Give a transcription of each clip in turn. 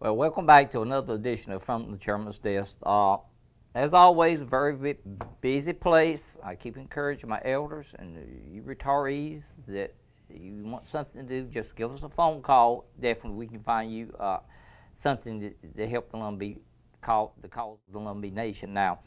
Well, welcome back to another edition of From the Chairman's Desk. As always, a very busy place. I keep encouraging my elders and you retirees that you want something to do, just give us a phone call. Definitely we can find you something to help the Lumbee cause of the Lumbee Nation. Now,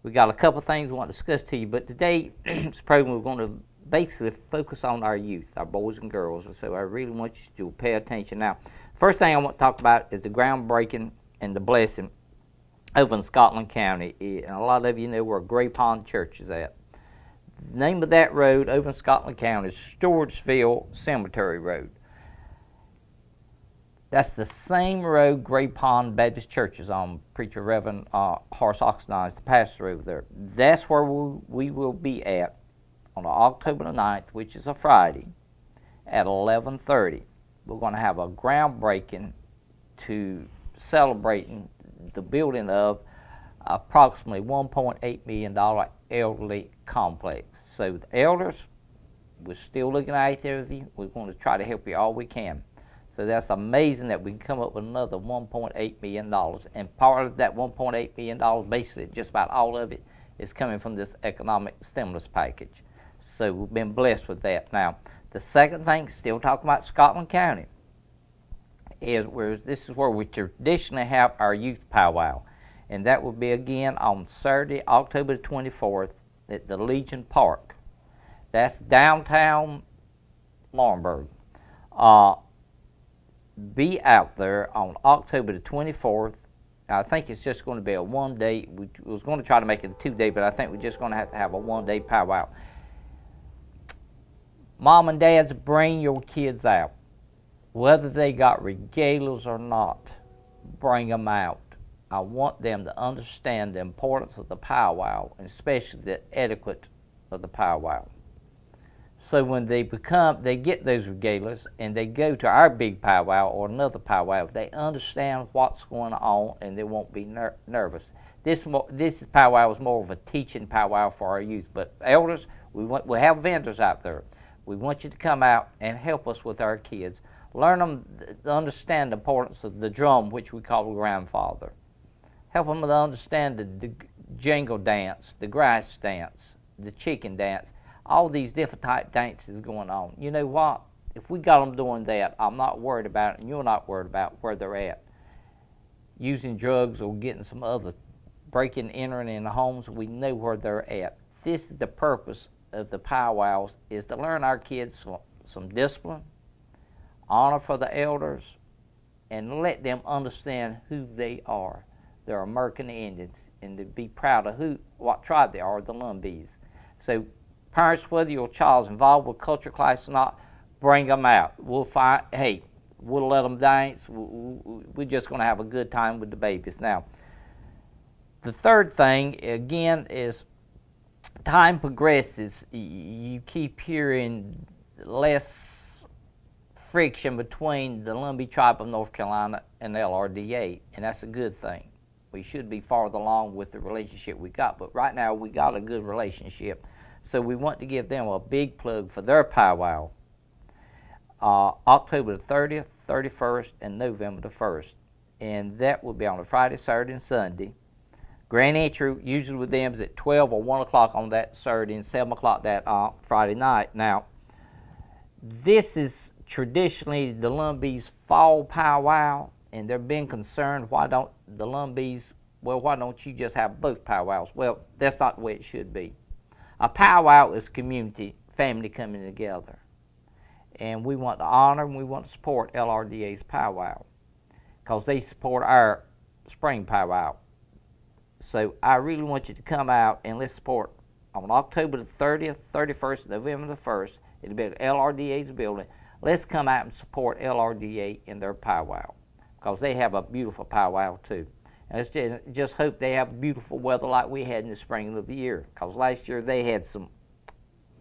we got a couple things we want to discuss to you, but today, this program we're going to basically focus on our youth, our boys and girls. So I really want you to pay attention. Now, first thing I want to talk about is the groundbreaking and the blessing over in Scotland County. And a lot of you know where Gray Pond Church is at. The name of that road over in Scotland County is Stewartsville Cemetery Road. That's the same road Gray Pond Baptist Church is on. Preacher Reverend Horace Oxnard is the pastor over there. That's where we will be at on October the 9th, which is a Friday, at 11:30. We're going to have a groundbreaking to celebrating the building of approximately $1.8 million elderly complex. So the elders, we're still looking at you. We're going to try to help you all we can. So that's amazing that we can come up with another $1.8 million. And part of that $1.8 million, basically just about all of it, is coming from this economic stimulus package. So we've been blessed with that. Now, the second thing, still talking about Scotland County, is this is where we traditionally have our youth powwow. And that will be again on Saturday, October the 24th at the Legion Park. That's downtown Laurinburg. Be out there on October the 24th. I think it's just going to be a one-day. We was going to try to make it a two-day, but I think we're just going to have a one-day powwow. Mom and dads, bring your kids out. Whether they got regalias or not, bring them out. I want them to understand the importance of the powwow, and especially the etiquette of the powwow. So when they get those regalias and they go to our big powwow or another powwow, they understand what's going on and they won't be nervous. This powwow is more of a teaching powwow for our youth. But elders, we have vendors out there. We want you to come out and help us with our kids. Learn them to understand the importance of the drum, which we call the grandfather. Help them to understand the jingle dance, the grass dance, the chicken dance, all these different type dances going on. You know what? If we got them doing that, I'm not worried about it, and you're not worried about where they're at. Using drugs or getting some other breaking, entering in the homes, we know where they're at. This is the purpose of the powwows, is to learn our kids some discipline, honor for the elders, and let them understand who they are. They're American Indians, and to be proud of what tribe they are, the Lumbees. So parents, whether your child's involved with culture class or not, bring them out. We'll let them dance. We're just going to have a good time with the babies. Now, the third thing, again, is time progresses. You keep hearing less friction between the Lumbee tribe of North Carolina and LRDA, and that's a good thing. We should be farther along with the relationship we got, but right now we got a good relationship. So we want to give them a big plug for their powwow, October the 30th, 31st, and November the 1st. And that will be on a Friday, Saturday, and Sunday. Grand entry, usually with them, is at 12 or 1 o'clock on that Saturday and 7 o'clock that Friday night. Now, this is traditionally the Lumbee's fall powwow, and they're being concerned, why don't you just have both powwows? Well, that's not the way it should be. A powwow is community, family coming together. And we want to honor and we want to support LRDA's powwow because they support our spring powwow. So I really want you to come out and let's support on October the 30th, 31st, November the 1st. It'll be at LRDA's building. Let's come out and support LRDA in their powwow because they have a beautiful powwow too. And let's just hope they have beautiful weather like we had in the spring of the year, because last year they had some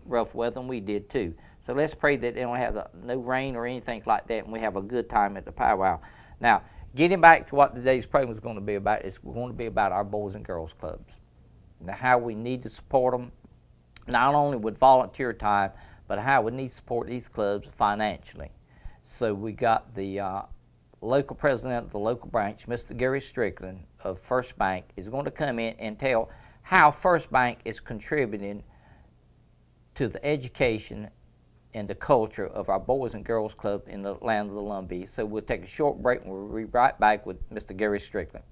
rough weather and we did too. So let's pray that they don't have no rain or anything like that and we have a good time at the powwow. Now, getting back to what today's program is going to be about, it's going to be about our Boys and Girls Clubs. Now, how we need to support them, not only with volunteer time, but how we need to support these clubs financially. So we got the local president of the local branch, Mr. Gary Strickland of First Bank, is going to come in and tell how First Bank is contributing to the education and the culture of our Boys and Girls Club in the land of the Lumbee. So we'll take a short break and we'll be right back with Mr. Gary Strickland.